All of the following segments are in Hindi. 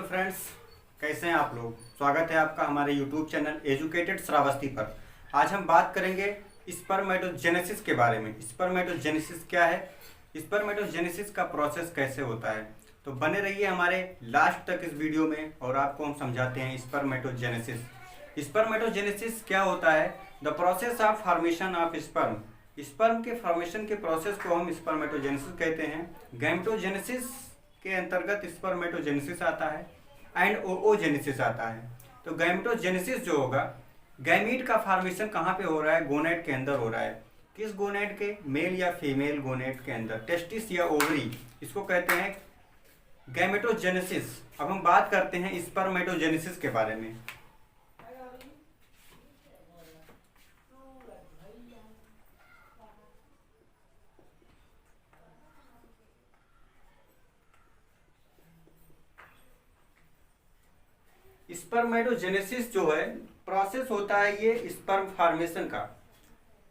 फ्रेंड्स, कैसे हैं आप लोग। स्वागत है आपका हमारे यूट्यूब चैनल एजुकेटेड श्रावस्ती पर। आज हम बात करेंगे स्पर्मेटोजेनेसिस के बारे में। स्पर्मेटोजेनेसिस क्या है, स्पर्मेटोजेनेसिस का प्रोसेस कैसे होता है। तो बने रहिए हमारे लास्ट तक इस वीडियो में और आपको हम समझाते हैं स्पर्मेटोजेनेसिस। स्पर्मेटोजेनेसिस क्या होता है? The process of formation of sperm. Sperm के फॉर्मेशन के प्रोसेस को हम स्पर्मेटोजेनेसिस कहते हैं। गैमेटोजेनेसिस के अंतर्गत स्पर्मेटोजेनेसिस आता है एंड ओओजेनेसिस आता है। तो गैमेटोजेनेसिस जो होगा, गैमीट का फॉर्मेशन कहाँ पे हो रहा है? गोनेट के अंदर हो रहा है। किस गोनेट के? मेल या फीमेल गोनेट के अंदर, टेस्टिस या ओवरी, इसको कहते हैं गैमेटोजेनेसिस। अब हम बात करते हैं स्पर्मेटोजेनेसिस के बारे में। स्पर्मेटोजेनेसिस जो है प्रोसेस होता है ये स्पर्म फॉर्मेशन का।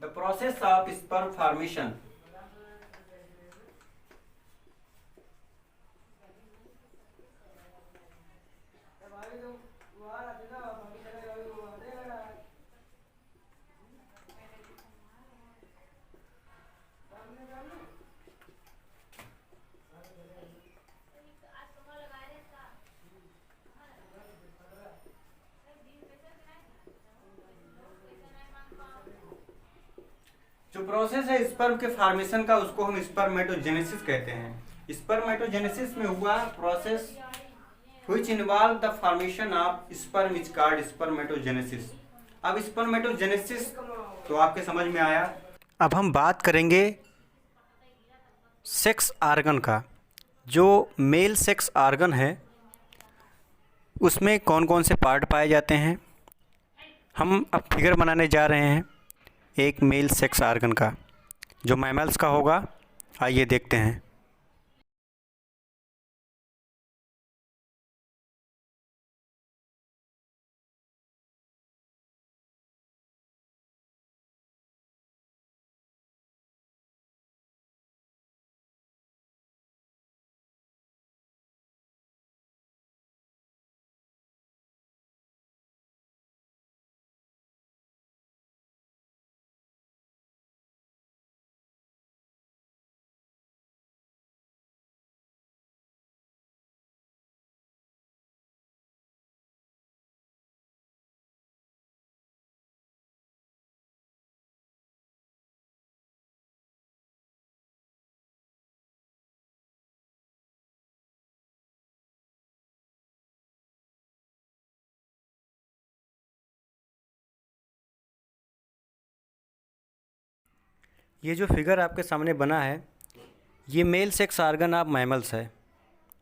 The process of sperm formation. जो प्रोसेस है स्पर्म के फॉर्मेशन का, उसको हम स्पर्मेटोजेनेसिस कहते हैं। स्पर्मेटोजेनेसिस में हुआ process which involve the formation of sperm is called spermatogenesis. अब स्पर्मेटोजेनेसिस तो आपके समझ में आया। अब हम बात करेंगे सेक्स आर्गन का। जो मेल सेक्स आर्गन है उसमें कौन कौन से पार्ट पाए जाते हैं। हम अब फिगर बनाने जा रहे हैं एक मेल सेक्स आर्गन का जो मैमल्स का होगा। आइए देखते हैं। ये जो फिगर आपके सामने बना है ये male sex organ of mammals है।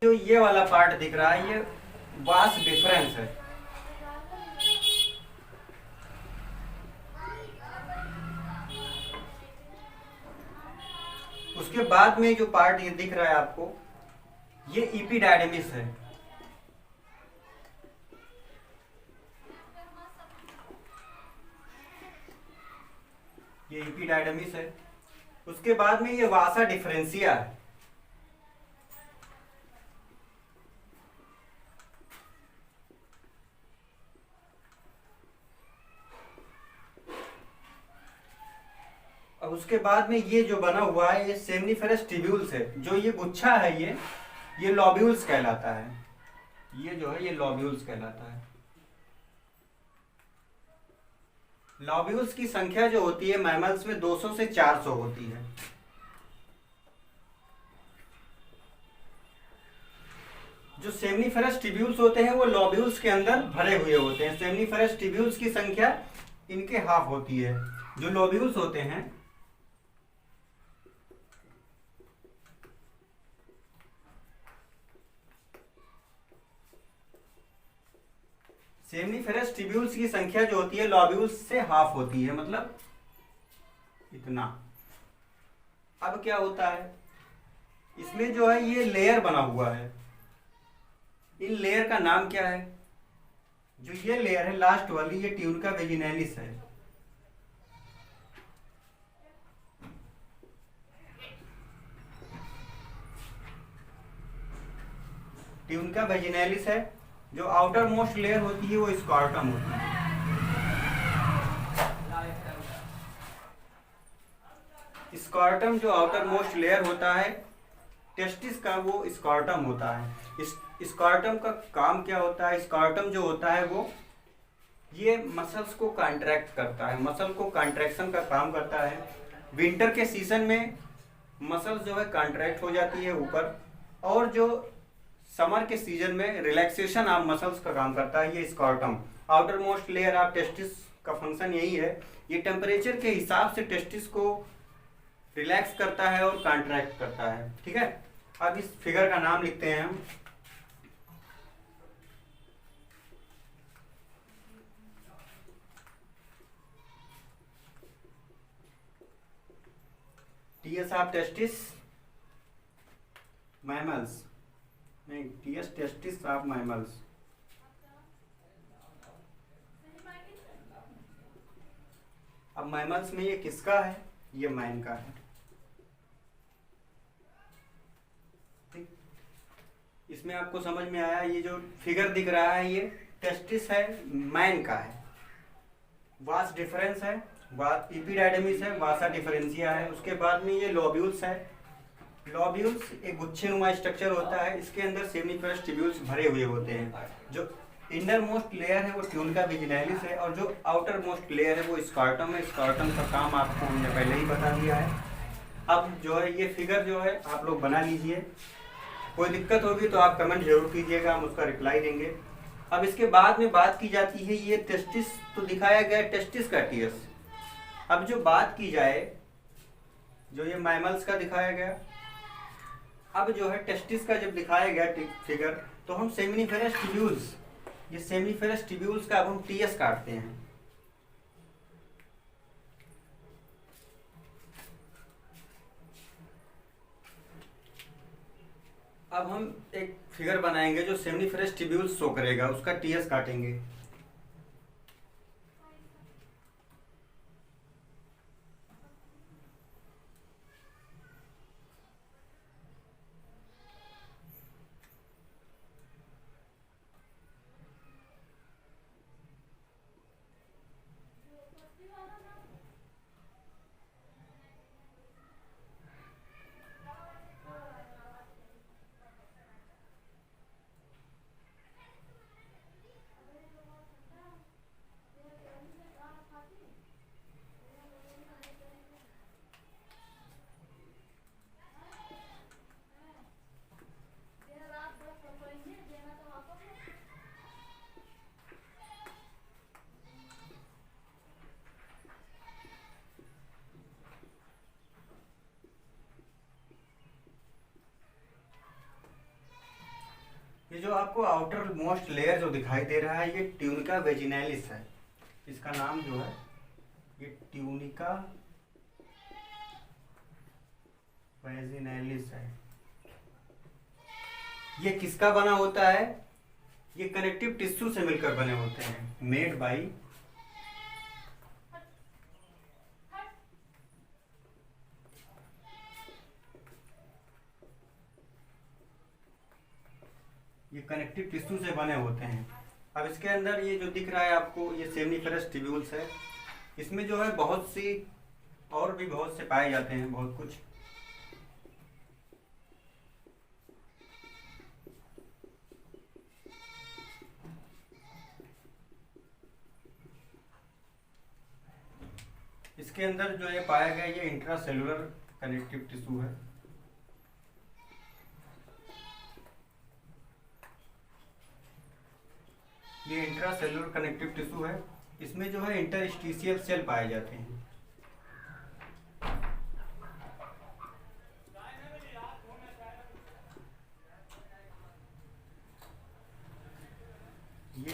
जो ये वाला पार्ट दिख रहा है ये वास डिफरेंस है। उसके बाद में जो पार्ट ये दिख रहा है आपको, ये इपिडायडमिस है। ये इपिडायडमिस है। उसके बाद में ये वासा डिफरेंशिया है। अब उसके बाद में ये जो बना हुआ है ये सेमनीफेरस ट्यूब्यूल्स है। जो ये गुच्छा है ये लॉब्यूल्स कहलाता है। ये जो है ये लॉब्यूल्स कहलाता है। लॉब्यूल्स की संख्या जो होती है मैमल्स में 200 से 400 होती है। जो सेमनीफेरस ट्यूब्यूल्स होते हैं वो लॉब्यूल्स के अंदर भरे हुए होते हैं। सेमनीफेरस ट्यूब्यूल्स की संख्या इनके हाफ होती है। जो लॉब्यूल्स होते हैं सेमनीफेरस ट्यूब्यूल्स की संख्या जो होती है लॉब्यूल्स से हाफ होती है, मतलब इतना। अब क्या होता है इसमें जो है ये लेयर बना हुआ है। इन लेयर का नाम क्या है? जो ये लेयर है लास्ट वाली ये ट्यूनिका वेजिनैलिस है। ट्यूनिका वेजिनैलिस है। जो आउटर मोस्ट लेयर होती है वो स्कॉर्टम होती है। स्कॉर्टम जो आउटर मोस्ट लेयर होता है टेस्टिस का, वो स्कॉर्टम होता है। इस स्कॉर्टम का काम क्या होता है? स्कॉर्टम जो होता है वो ये मसल्स को कॉन्ट्रैक्ट करता है, मसल को कॉन्ट्रैक्शन का काम करता है। विंटर के सीजन में मसल्स जो है कॉन्ट्रैक्ट हो जाती है ऊपर, और जो समर के सीजन में रिलैक्सेशन ऑफ मसल्स का काम करता है ये scrotum. Outer most layer of testis का फंक्शन यही है, ये टेम्परेचर के हिसाब से टेस्टिस को रिलैक्स करता है और कॉन्ट्रैक्ट करता है। ठीक है, अब इस फिगर का नाम लिखते हैं हम। टीएस ऑफ टेस्टिस मैमल्स, नहीं, टीएस टेस्टिस ऑफ मैमल्स। अब मैमल्स में ये किसका है? ये मैन का है। ठीक, इसमें आपको समझ में आया? ये जो फिगर दिख रहा है ये टेस्टिस है, मैन का है। वास डिफरेंस है, एपिडाइडमिस है, वासा डिफरेंशिया है। उसके बाद में ये लोब्यूल्स है। लोब्यूल्स एक गुच्छेनुमा स्ट्रक्चर होता है, इसके अंदर सेमिनिफरस ट्यूब्यूल्स भरे हुए होते हैं। जो इंडर मोस्ट लेयर है वो ट्यूनिका विजिनैलिस है, और जो आउटर मोस्ट लेयर है वो स्कॉर्टम है। स्कॉर्टम का काम आपको हमने पहले ही बता दिया है। अब जो है ये फिगर जो है आप लोग बना लीजिए। कोई दिक्कत होगी तो आप कमेंट जरूर कीजिएगा, हम उसका रिप्लाई देंगे। अब इसके बाद में बात की जाती है, ये टेस्टिस तो दिखाया गया टेस्टिस का टीएस। अब जो बात की जाए, जो ये मैमल्स का दिखाया गया, अब जो है टेस्टिस का जब दिखाया गया फिगर, तो हम सेमिनिफेरस ट्यूब्यूल्स, ये सेमिनिफेरस ट्यूब्यूल्स का अब हम टीएस काटते हैं। अब हम एक फिगर बनाएंगे जो सेमिनिफेरस ट्यूब्यूल्स शो करेगा, उसका टीएस काटेंगे। ये जो आपको आउटर मोस्ट लेयर जो दिखाई दे रहा है ये ट्यूनिका वेजिनैलिस है। इसका नाम जो है ये ट्यूनिका वेजिनैलिस है। ये किसका बना होता है? ये कनेक्टिव टिश्यू से मिलकर बने होते हैं, मेड बाई ये कनेक्टिव टिश्यू से बने होते हैं। अब इसके अंदर ये जो दिख रहा है आपको ये सेमिनिफेरस ट्यूब्यूल्स है। इसमें जो है बहुत सी और भी बहुत से पाए जाते हैं, बहुत कुछ। इसके अंदर जो ये पाया गया ये इंट्रासेलुलर कनेक्टिव टिश्यू है। ये इंट्रासेलुलर कनेक्टिव टिश्यू है। इसमें जो है इंटरस्टिशियल सेल पाए जाते हैं। ये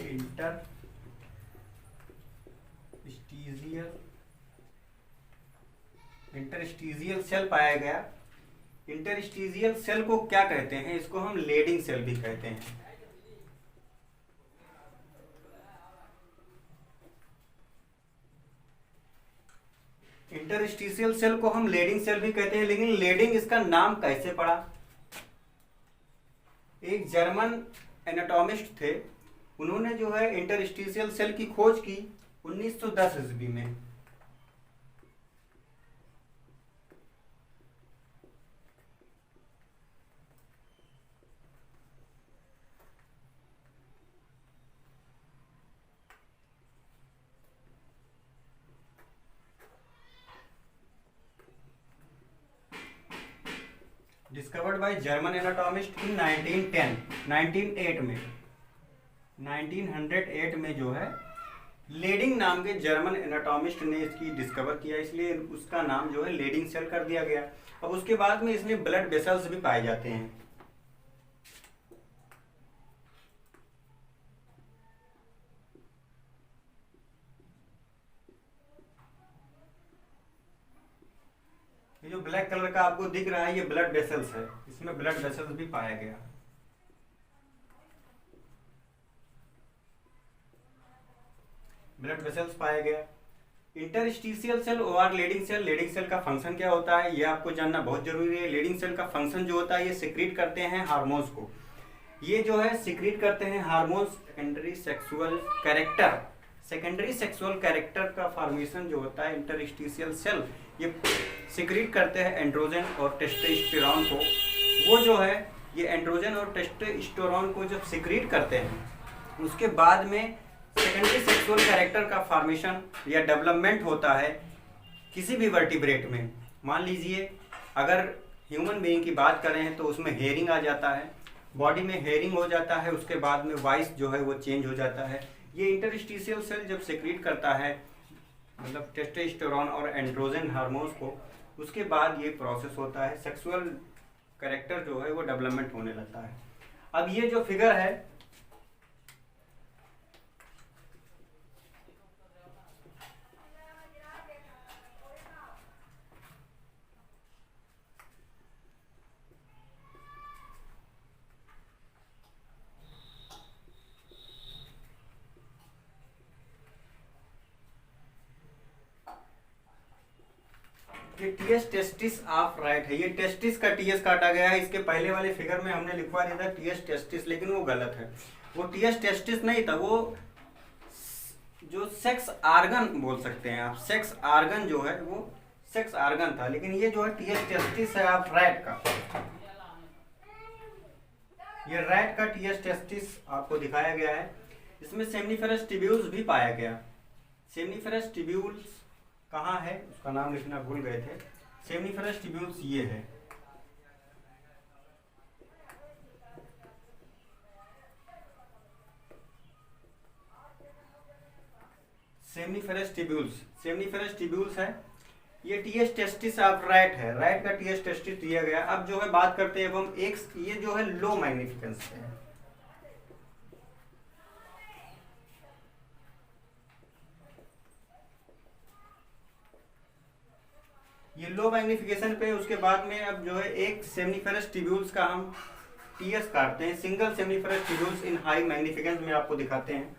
इंटरस्टिशियल सेल पाया गया। इंटरस्टिशियल सेल को क्या कहते हैं? इसको हम लेडिंग सेल भी कहते हैं। इंटरस्टिशियल सेल को हम लेडिंग सेल भी कहते हैं, लेकिन लेडिंग इसका नाम कैसे पड़ा? एक जर्मन एनाटॉमिस्ट थे उन्होंने जो है इंटरस्टिशियल सेल की खोज की 1910 ईस्वी में। डिस्कवर्ड बाय जर्मन एनाटॉमिस्ट इन 1908 में। 1908 में जो है लेडिंग नाम के जर्मन एनाटॉमिस्ट ने इसकी डिस्कवर किया, इसलिए उसका नाम जो है लेडिंग सेल कर दिया गया। अब उसके बाद में इसमें ब्लड वेसल्स भी पाए जाते हैं। ये जो ब्लैक कलर का आपको दिख रहा है ये ब्लड वेसल्स है, इसमें ब्लड वेसल्स भी पाया गया। ब्लड वेसल्स पाया गया। इंटरस्टिशियल सेल और लीडिंग सेल का फंक्शन क्या होता है ये आपको जानना बहुत जरूरी है। लीडिंग सेल का फंक्शन जो होता है ये सिक्रीट करते हैं हार्मोन्स को। ये जो है सिक्रीट करते हैं हार्मोन्स। सेकेंडरी सेक्सुअल कैरेक्टर का फॉर्मेशन जो होता है इंटरस्टिशियल सेल ये सिक्रीट करते हैं एंड्रोजन और टेस्टोस्टेरोन को। वो जो है ये एंड्रोजन और टेस्टोस्टेरोन को जब सिक्रीट करते हैं उसके बाद में सेकेंडरी सेक्सुअल कैरेक्टर का फॉर्मेशन या डेवलपमेंट होता है किसी भी वर्टिब्रेट में। मान लीजिए अगर ह्यूमन बीइंग की बात करें तो उसमें हेयरिंग आ जाता है, बॉडी में हेयरिंग हो जाता है, उसके बाद में वॉइस जो है वो चेंज हो जाता है। ये इंटरस्टिशियल सेल जब सिक्रीट करता है मतलब टेस्टोस्टेरोन और एंड्रोजन हार्मोन्स को, उसके बाद ये प्रोसेस होता है, सेक्सुअल कैरेक्टर जो है वो डेवलपमेंट होने लगता है। अब ये जो फिगर है ये टीएस टेस्टिस ऑफ राइट है। ये टेस्टिस का टीएस काटा गया है। इसके पहले वाले फिगर में हमने लिखवा दिया था टीएस टेस्टिस, लेकिन वो गलत है। वो टीएस टेस्टिस नहीं था, वो जो सेक्स आर्गन बोल सकते हैं आप, सेक्स आर्गन जो है वो सेक्स आर्गन था। लेकिन ये जो है टीएस टेस्टिस है ऑफ रैट का। ये रैट का टीएस टेस्टिस आपको दिखाया गया है। इसमें सेमनीफेरस ट्यूब्यूल्स भी पाया गया। सेमनीफेरस ट्यूब्यूल्स कहाँ है उसका नाम लिखना भूल गए थे। सेमनीफेरस ट्यूब्यूल्स ये है। सेमनीफेरस ट्यूब्यूल्स है। ये टीएस टेस्टिस ऑफ रैट है। रैट का टीएस टेस्टिस दिया गया। अब जो है बात करते हैं हम एक, ये जो है लो मैग्निफिकेंस है। ये लो मैग्निफिकेशन पे उसके बाद में अब जो है एक सेमनीफेरस ट्यूब्यूल्स का हम टीएस काटते हैं। Single seminiferous tubules in high magnificence में आपको दिखाते हैं।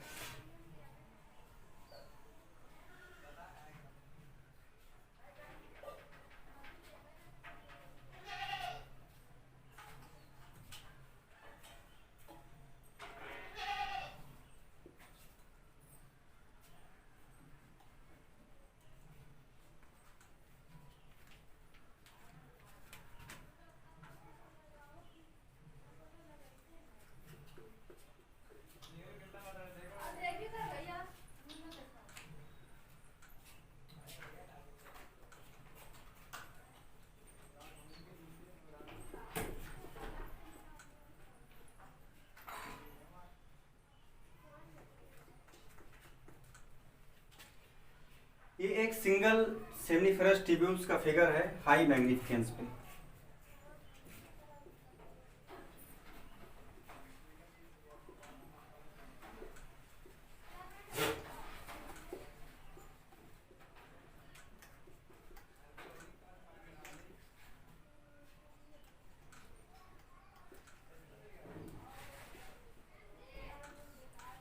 ये एक सिंगल सेमनीफेरस ट्यूब्यूल्स का फिगर है हाई मैग्निफिकेंस पे।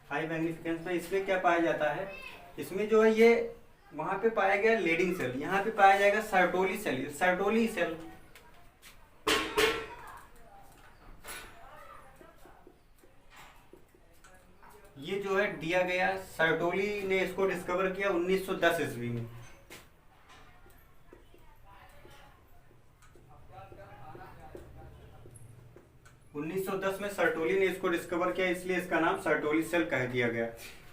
हाई मैग्निफिकेंस में इसमें क्या पाया जाता है, इसमें जो है ये वहां पे पाया गया लीडिंग सेल, यहाँ पे पाया जाएगा सर्टोली सेल। सर्टोली सेल ये जो है दिया गया, सर्टोली ने इसको डिस्कवर किया 1910 ईस्वी में। उन्नीस सौ दस में सर्टोली ने इसको डिस्कवर किया, इसलिए इसका नाम सर्टोली सेल कह दिया गया।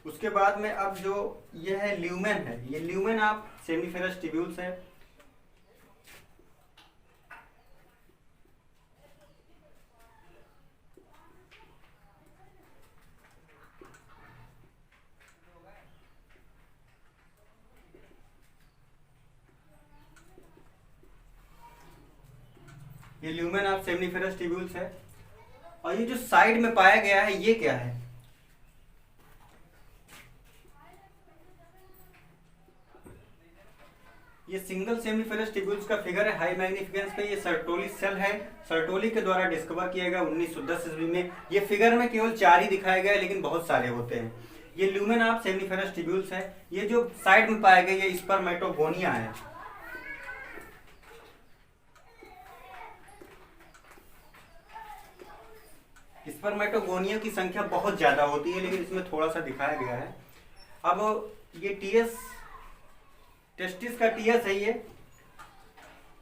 उसके बाद में अब जो ये है ल्यूमेन है, ये ल्यूमेन आप सेमिनिफेरस ट्यूब्यूल्स है। ये ल्यूमेन ऑफ सेमिनिफेरस ट्यूब्यूल्स है। और ये जो साइड में पाया गया है ये क्या है? ये सिंगल सेमिनिफेरस ट्यूब्यूल्स का फिगर है हाई मैग्निफिकेंस पे। ये सर्टोली सेल है, सर्टोली के द्वारा डिस्कवर किया गया 1910 ईस्वी में। ये फिगर में केवल 4 ही दिखाए गए, लेकिन बहुत सारे होते हैं। ये ल्यूमेन ऑफ सेमिनिफेरस ट्यूब्यूल्स है। ये जो साइड में पाए गए ये स्पर्मेटोगोनिया है। स्पर्मेटोगोनिया की संख्या बहुत ज्यादा होती है, लेकिन इसमें थोड़ा सा दिखाया गया है। अब ये टीएस, टेस्टिस का टीएस है ये।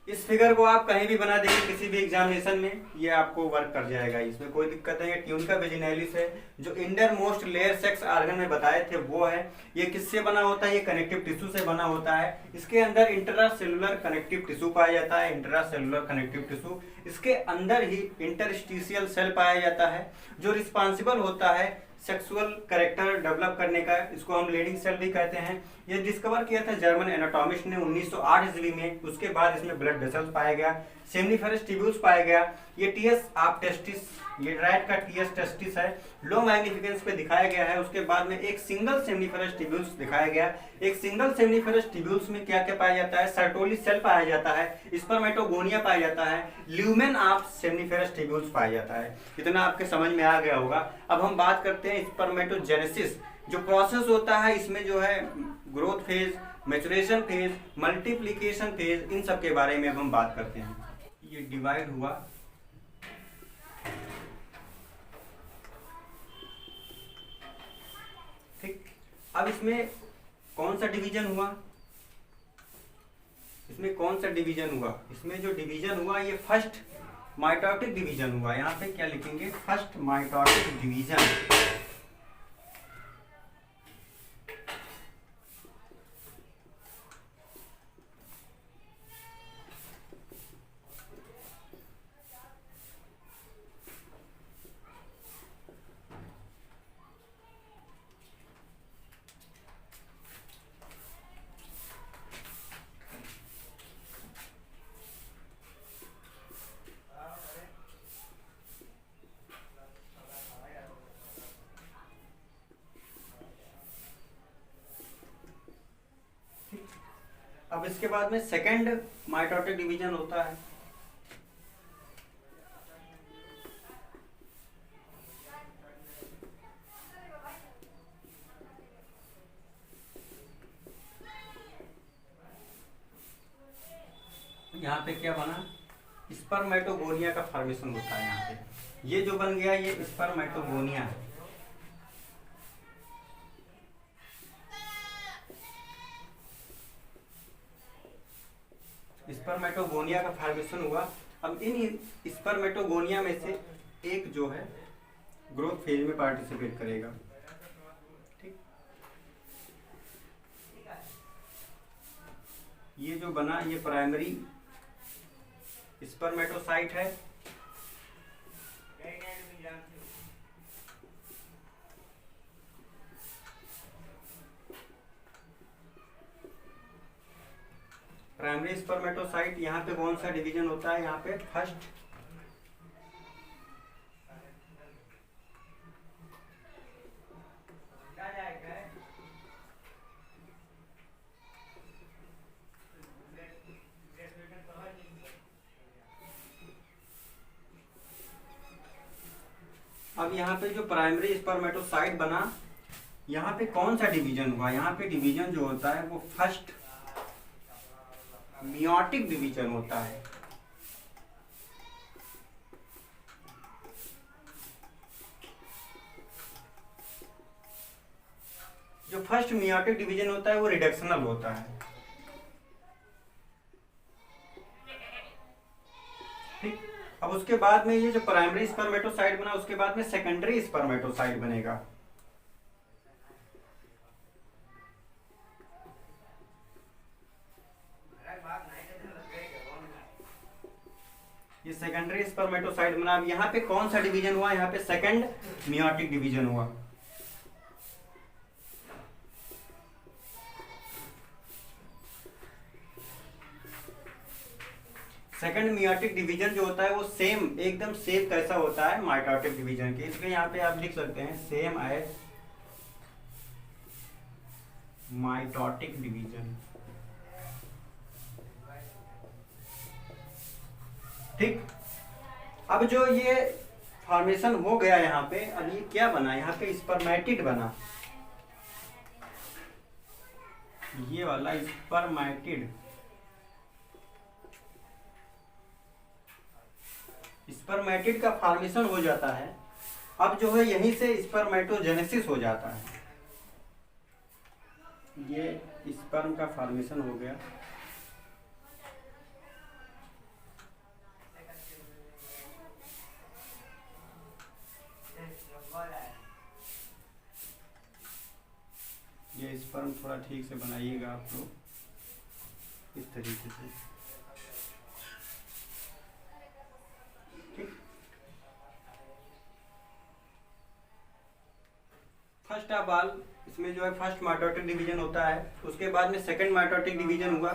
इस फिगर को आप कहीं भी बना देंगे किसी भी एग्जामिनेशन में, ये आपको वर्क कर जाएगा, इसमें कोई दिक्कत नहीं है। ट्यूनिका वेजिनैलिस है, जो इंडर मोस्ट लेयर सेक्स ऑर्गन में बताए थे वो है। ये किससे बना होता है? ये कनेक्टिव टिश्यू से बना होता है। इसके अंदर इंट्रासेलुलर कनेक्टिव टिश्यू पाया जाता है, इंट्रासेलुलर कनेक्टिव टिश्यू। इसके अंदर ही इंटरस्टिशियल सेल पाया जाता है, जो रिस्पॉन्सिबल होता है सेक्सुअल कैरेक्टर डेवलप करने का। इसको हम लीडिंग सेल भी कहते हैं। ये डिस्कवर किया था जर्मन एनाटॉमिस्ट ने 1908 ईस्वी में। उसके बाद इसमें ब्लड वेसल्स पाया गया, सेमिनिफेरस ट्यूब्यूल्स पाया गया। ये टीएस आप टेस्टिस, ये राइट का टीएस टेस्टिस है, लो मैग्निफिकेंस पे दिखाया गया है। उसके बाद में एक सिंगल सेमिनिफेरस ट्यूब्यूल्स दिखाया गया। एक सिंगल सेमिनिफेरस ट्यूब्यूल्स में क्या क्या पाया जाता है? सर्टोली सेल पाया जाता है, स्पर्मेटोगोनिया पाया जाता है, ल्यूमेन ऑफ सेमिनिफेरस ट्यूब्यूल्स पाया जाता है। इतना आपके समझ में आ गया होगा। अब हम बात करते हैं स्पर्मेटोजेनेसिस जो प्रोसेस होता है। इसमें जो है growth phase, maturation phase, multiplication phase, इन सब के बारे में अब हम बात करते हैं। ये डिवाइड हुआ, ठीक। अब इसमें कौन सा डिवीजन हुआ? इसमें कौन सा डिवीजन हुआ? इसमें जो डिवीजन हुआ ये फर्स्ट माइटोटिक डिवीजन हुआ। यहाँ पे क्या लिखेंगे? First mitotic division. अब इसके बाद में सेकंड माइटोटिक डिवीजन होता है। यहाँ पे क्या बना? स्पर्मेटोगोनिया का फॉर्मेशन होता है। यहाँ पे ये जो बन गया ये स्पर्मेटोगोनिया है। स्पर्मेटोगोनिया का फॉर्मेशन हुआ। अब इन स्पर्मेटोगोनिया में से एक जो है ग्रोथ फेज में पार्टिसिपेट करेगा, ठीक। ये जो बना ये प्राइमरी स्पर्मेटोसाइट है। प्राइमरी स्पर्मेटोसाइट, यहाँ पे कौन सा डिवीजन होता है? यहाँ पे फर्स्ट। अब यहाँ पे जो प्राइमरी स्पर्मेटोसाइट बना, यहाँ पे कौन सा डिवीजन हुआ? यहाँ पे डिवीजन जो होता है वो फर्स्ट मियोटिक डिवीजन होता है। जो फर्स्ट मियोटिक डिवीजन होता है वो रिडक्शनल होता है। ठीक, अब उसके बाद में ये जो प्राइमरी स्पर्मेटोसाइट बना उसके बाद में सेकेंडरी स्पर्मेटोसाइट बनेगा। ये सेकेंडरी स्पर्मेटोसाइट बना। अब यहाँ पे कौन सा डिवीजन हुआ? यहाँ पे सेकंड मियोटिक डिवीजन हुआ। सेकंड मियोटिक डिवीजन जो होता है वो सेम एकदम सेम कैसा होता है माइटोटिक डिवीजन के, इसलिए यहाँ पे आप लिख सकते हैं सेम एज माइटोटिक डिवीजन। ठीक, अब जो ये फॉर्मेशन हो गया यहाँ पे, अब ये क्या बना? यहाँ पे स्पर्मेटिड बना, ये वाला स्पर्मेटिड। स्पर्मेटिड का फॉर्मेशन हो जाता है। अब जो है यहीं से स्पर्मेटोजेनेसिस हो जाता है। ये स्पर्म का फॉर्मेशन हो गया। ये स्पर्म थोड़ा ठीक से बनाइएगा आप लोग इस तरीके से। ठीक, फर्स्ट ऑफ ऑल इसमें जो है फर्स्ट माइटोटिक डिवीजन होता है, उसके बाद में सेकंड माइटोटिक डिवीजन हुआ,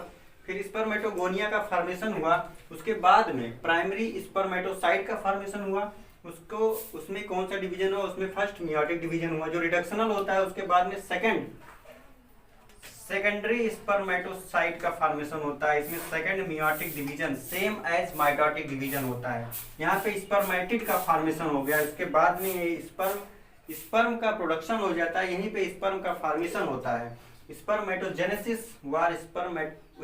फिर स्पर्मेटोगोनिया का फॉर्मेशन हुआ, उसके बाद में प्राइमरी स्पर्मेटोसाइट का फॉर्मेशन हुआ, उसको उसमें कौन सा डिवीजन हुआ? उसमें फर्स्ट मियोटिक डिवीजन हुआ जो रिडक्शनल होता है। उसके बाद में सेकेंडरी स्पर्मेटोसाइट का फॉर्मेशन होता है। इसमें second meiotic division same as mitotic division होता है। यहाँ पे स्पर्मेटिड का फॉर्मेशन हो गया। इसके बाद में ये स्पर्म का प्रोडक्शन हो जाता है, यहीं पे स्पर्म का फॉर्मेशन होता है। स्पर्मेटोजेनेसिस व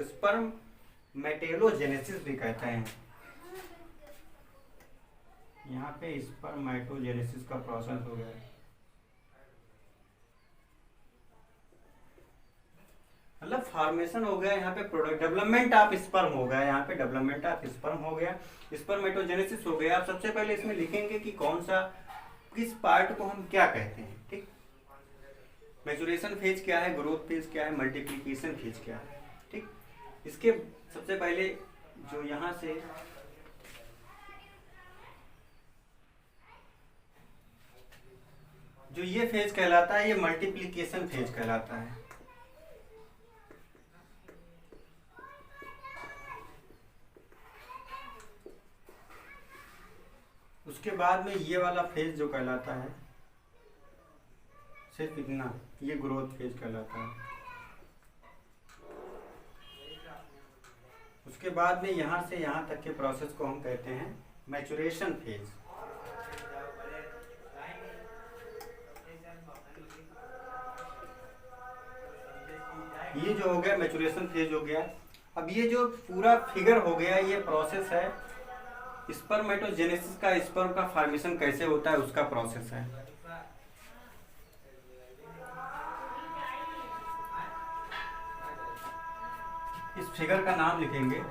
स्पर्मेटेलोजेनेसिस भी कहते हैं। यहाँ पे स्पर्मेटोजेनेसिस का प्रोसेस हो गया, मतलब फॉर्मेशन हो गया। यहाँ पे प्रोडक्ट डेवलपमेंट ऑफ स्पर्म हो गया, यहाँ पे डेवलपमेंट ऑफ स्पर्म हो गया, स्पर्मेटोजेनेसिस हो गया। आप सबसे पहले इसमें लिखेंगे कि कौन सा किस पार्ट को हम क्या कहते हैं। ठीक, मैच्योरेशन फेज क्या है, ग्रोथ फेज क्या है, मल्टीप्लिकेशन फेज क्या है। ठीक, इसके सबसे पहले जो यहाँ से जो ये फेज कहलाता है, ये मल्टीप्लिकेशन फेज कहलाता है। उसके बाद में ये वाला फेज जो कहलाता है, सिर्फ इतना, ये ग्रोथ फेज कहलाता है। उसके बाद में यहाँ से यहाँ तक के प्रोसेस को हम कहते हैं मैच्योरेशन फेज। ये जो हो गया मैच्योरेशन फेज हो गया। अब ये जो पूरा फिगर हो गया, ये प्रोसेस है स्पर्मेटोजेनेसिस का। स्पर्म का फॉर्मेशन कैसे होता है उसका प्रोसेस है। इस फिगर का नाम लिखेंगे,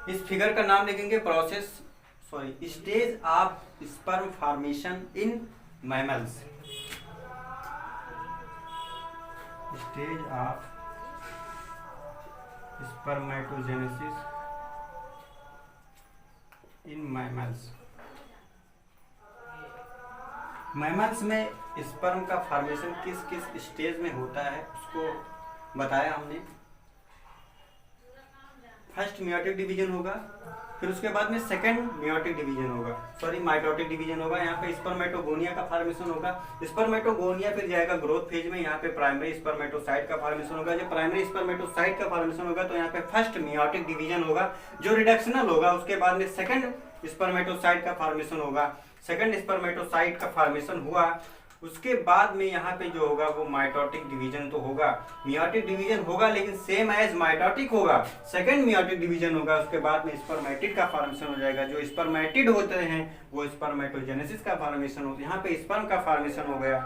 इस फिगर का नाम लिखेंगे process stage of sperm formation in mammals. Stage of spermatogenesis in mammals. Mammals में स्पर्म का फॉर्मेशन किस किस स्टेज में होता है उसको बताया हमने। फर्स्ट मियोटिक डिवीजन होगा, फिर उसके बाद में सेकंड मियोटिक डिवीजन होगा, माइटोटिक डिवीजन होगा। यहाँ पे स्पर्मेटोगोनिया का फॉर्मेशन होगा। स्पर्मेटोगोनिया फिर जाएगा ग्रोथ फेज में, यहाँ पे प्राइमरी स्पर्मेटोसाइट का फॉर्मेशन होगा। जब प्राइमरी स्पर्मेटोसाइट का फॉर्मेशन होगा तो यहाँ पे फर्स्ट मियोटिक डिवीजन होगा जो रिडक्शनल होगा। उसके बाद में सेकंड स्पर्मेटोसाइट का फॉर्मेशन होगा। सेकंड स्पर्मेटोसाइट का फॉर्मेशन हुआ, उसके बाद में यहाँ पे जो होगा वो माइटोटिक डिवीजन तो होगा, मियोटिक डिवीजन होगा लेकिन सेम एज माइटोटिक होगा। सेकंड मियोटिक डिवीजन होगा, उसके बाद में स्पर्मेटिड का फॉर्मेशन हो जाएगा। जो स्पर्मेटिड होते हैं वो स्पर्मेटोजेनेसिस का फॉर्मेशन होता है। यहाँ पे स्पर्म का फॉर्मेशन हो गया।